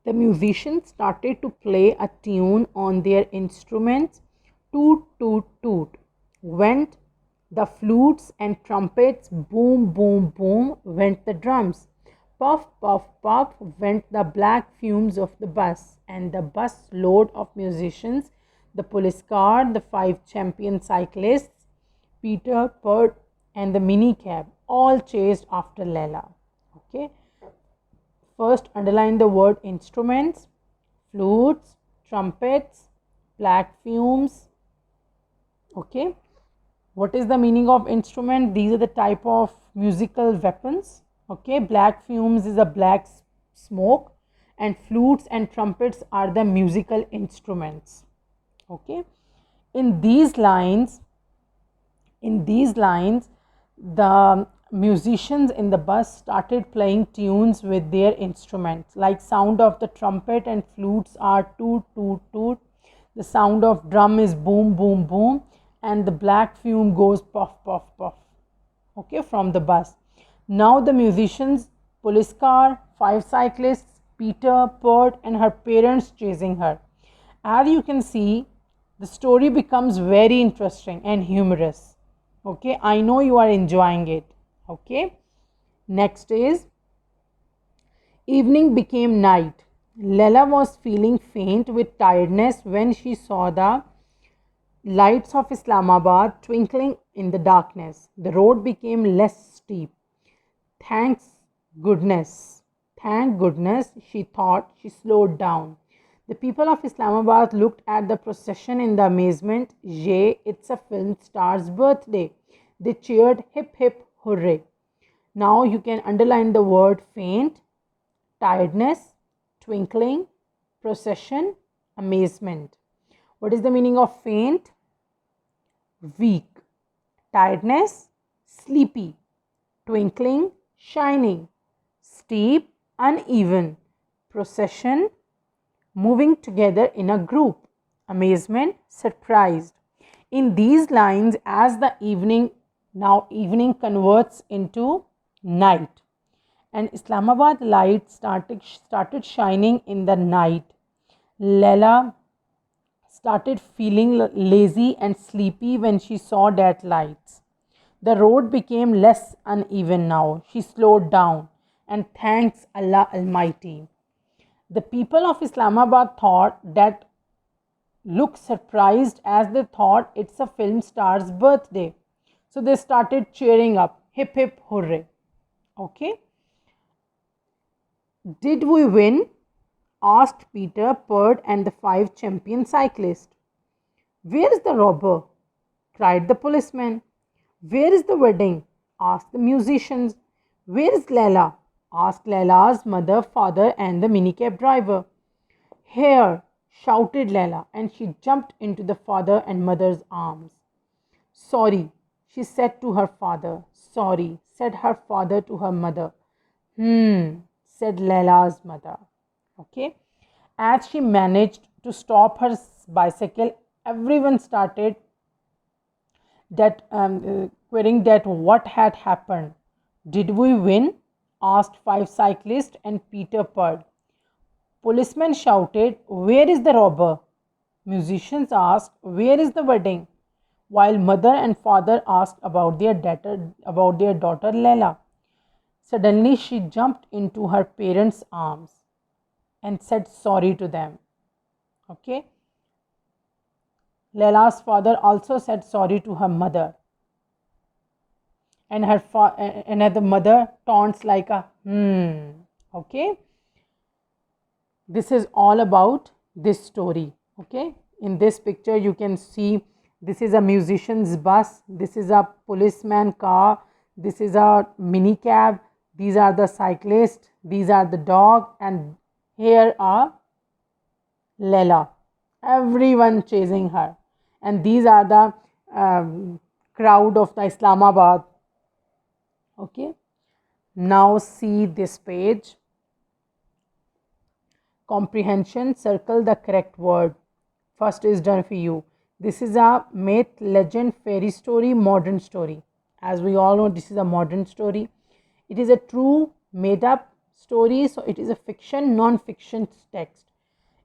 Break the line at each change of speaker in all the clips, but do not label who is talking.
The musicians started to play a tune on their instruments. Toot, toot, toot went the flutes and trumpets. Boom, boom, boom went the drums. Puff, puff, puff went the black fumes of the bus, and the bus load of musicians, the police car, the five champion cyclists, Peter, Pert, and the mini cab all chased after Lela. Okay, first underline the word instruments: flutes, trumpets, black fumes. Okay, what is the meaning of instrument? These are the type of musical weapons. Okay, black fumes is a black smoke, and flutes and trumpets are the musical instruments. Okay, in these lines the musicians in the bus started playing tunes with their instruments. Like sound of the trumpet and flutes are toot toot toot, the sound of drum is boom boom boom, and the black fume goes puff puff puff, okay, from the bus. Now the musicians, police car, five cyclists, Peter, Pert, and her parents chasing her. As you can see, the story becomes very interesting and humorous. Okay, I know you are enjoying it. Okay, next is evening became night. Lela was feeling faint with tiredness when she saw the lights of Islamabad twinkling in the darkness. The road became less steep. Thanks goodness. Thank goodness, she thought. She slowed down. The people of Islamabad looked at the procession in the amazement. Yay, it's a film star's birthday. They cheered hip hip hooray. Now you can underline the word faint, tiredness, twinkling, procession, amazement. What is the meaning of faint? Weak. Tiredness, sleepy. Twinkling, shining. Steep, uneven. Procession, moving together in a group. Amazement, surprised. In these lines, as the evening converts into night, and Islamabad light started shining in the night. Lela started feeling lazy and sleepy when she saw that lights. The road became less uneven now. She slowed down and thanks Allah Almighty. The people of Islamabad thought that looked surprised as they thought it's a film star's birthday. So they started cheering up, hip hip hooray. Okay. Did we win? Asked Peter, Pert, and the five champion cyclists. Where is the robber? Cried the policeman. Where is the wedding? Asked the musicians. Where is Lela? Asked Lela's mother, father, and the minicab driver. Here, shouted Lela, and she jumped into the father and mother's arms. Sorry, she said to her father. Sorry, said her father to her mother. Said Lela's mother. Okay. As she managed to stop her bicycle, everyone started querying that what had happened. Did we win? Asked five cyclists and Peter Perd. Policemen shouted, where is the robber? Musicians asked, where is the wedding? While mother and father asked about their daughter Lela. Suddenly she jumped into her parents' arms and said sorry to them. Okay. Lela's father also said sorry to her mother. And her mother taunts like a Okay. This is all about this story. Okay. In this picture you can see this is a musician's bus. This is a policeman car. This is a mini cab. These are the cyclists. These are the dog. And here are Lela. Everyone chasing her. And these are the crowd of the Islamabad. Okay. Now see this page. Comprehension. Circle the correct word. First is done for you. This is a myth, legend, fairy story, modern story. As we all know, this is a modern story. It is a true made up story, so it is a fiction, non-fiction text.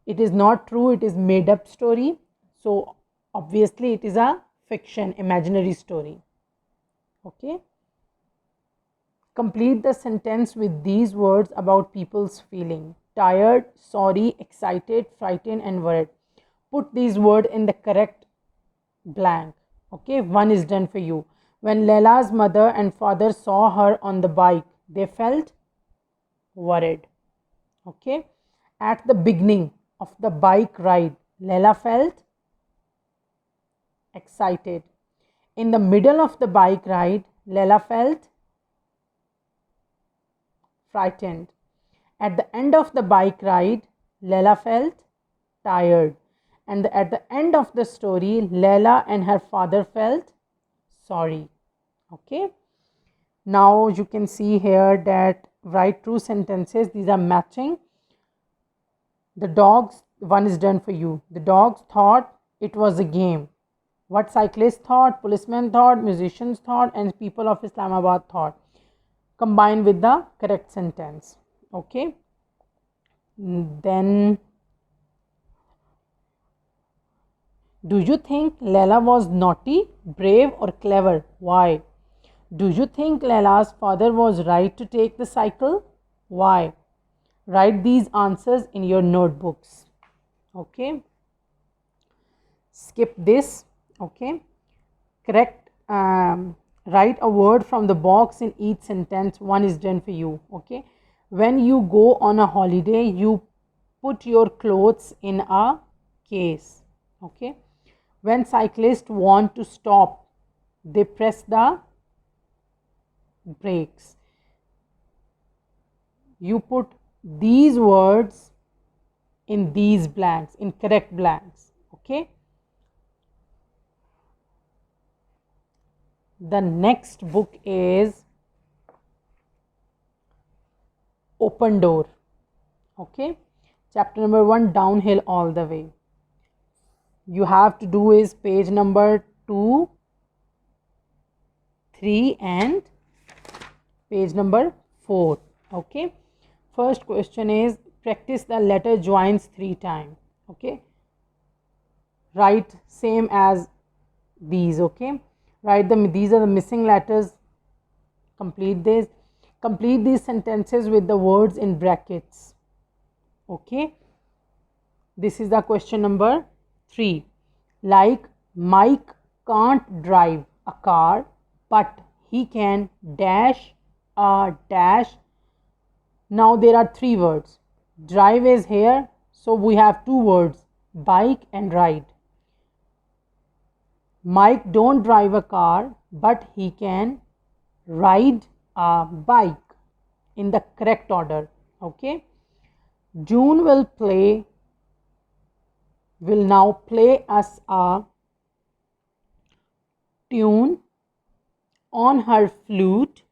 It is not true, it is made up story, so obviously it is a fiction, imaginary story. Okay. Complete the sentence with these words about people's feeling: tired, sorry, excited, frightened, and worried. Put these words in the correct blank. Okay, one is done for you. When Leila's mother and father saw her on the bike, they felt worried. Okay, at the beginning of the bike ride, Leila felt excited. In the middle of the bike ride, Leila felt frightened. At the end of the bike ride, Leila felt tired. And at the end of the story, Leila and her father felt sorry. Okay. Now you can see here that write true sentences. These are matching. The dogs, one is done for you. The dogs thought it was a game. What cyclists thought, policemen thought, musicians thought, and people of Islamabad thought. Combine with the correct sentence. Okay. Then, do you think Leila was naughty, brave, or clever? Why? Do you think Leila's father was right to take the cycle? Why? Write these answers in your notebooks. Okay. Skip this. Okay. Correct. Write a word from the box in each sentence. One is done for you. Okay. When you go on a holiday, you put your clothes in a case. Okay. When cyclists want to stop, they press the brakes. You put these words in these blanks, in correct blanks. Okay. The next book is Open Door. Okay. Chapter number 1, Downhill All the Way. You have to do is page number 2, 3 and page number 4. Okay. First question is practice the letter joins 3 times. Okay. Write same as these. Okay. Write them. These are the missing letters. Complete this. Complete these sentences with the words in brackets. Okay. This is the question number 3. Like Mike can't drive a car, but he can dash a dash. Now there are 3 words. Drive is here, so we have 2 words, bike and ride. Mike don't drive a car, but he can ride a bike in the correct order. Okay. June will now play us a tune on her flute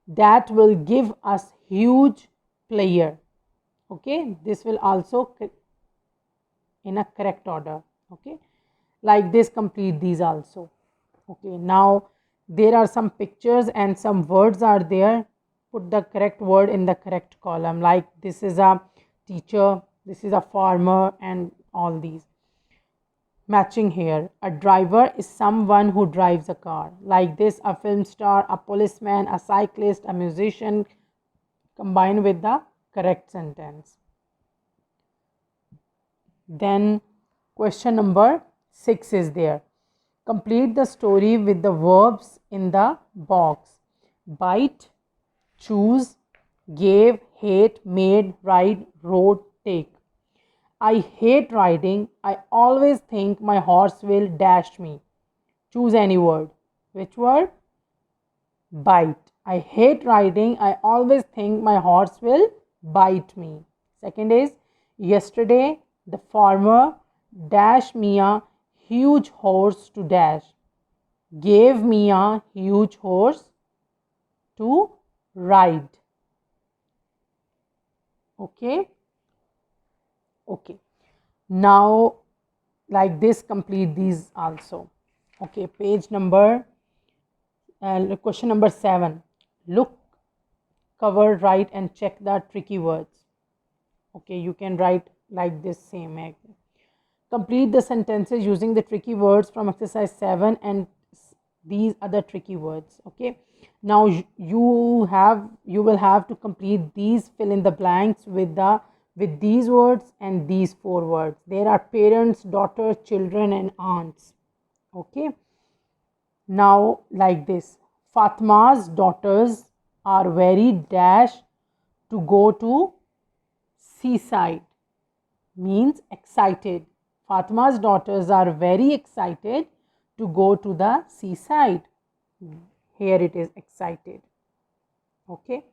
that will give us huge pleasure. Okay, this will also in a correct order. Okay, like this, complete these also. Okay, now there are some pictures and some words are there. Put the correct word in the correct column. Like this is a teacher, this is a farmer, and all these. Matching here. A driver is someone who drives a car. Like this, a film star, a policeman, a cyclist, a musician. Combine with the correct sentence. Then question number 6 is there. Complete the story with the verbs in the box. Bite, choose, gave, hate, made, ride, rode, take. I hate riding. I always think my horse will dash me. Choose any word. Which word? Bite. I hate riding. I always think my horse will bite me. Second is yesterday the farmer dashed me a huge horse to dash. Gave me a huge horse to ride. Okay. Okay. Now like this, complete these also. Okay, page number question number 7. Look cover, write and check the tricky words. Okay, you can write like this same egg. Complete the sentences using the tricky words from exercise 7 and these other tricky words. Okay, now you will have to complete these fill in the blanks with these words and these 4 words. There are parents, daughters, children and aunts. Okay, now like this, Fatma's daughters are very dash to go to seaside, means excited. Fatma's daughters are very excited to go to the seaside. Here it is excited. Okay.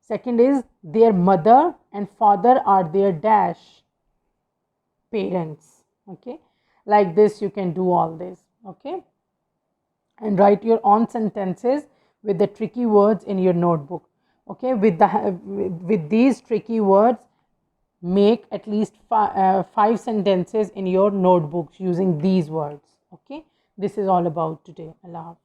Second is their mother and father are their dash parents. Okay. Like this you can do all this. Okay. And write your own sentences with the tricky words in your notebook. Okay. With these tricky words, make at least 5 sentences in your notebooks using these words. Okay, this is all about today. Allah Hafiz.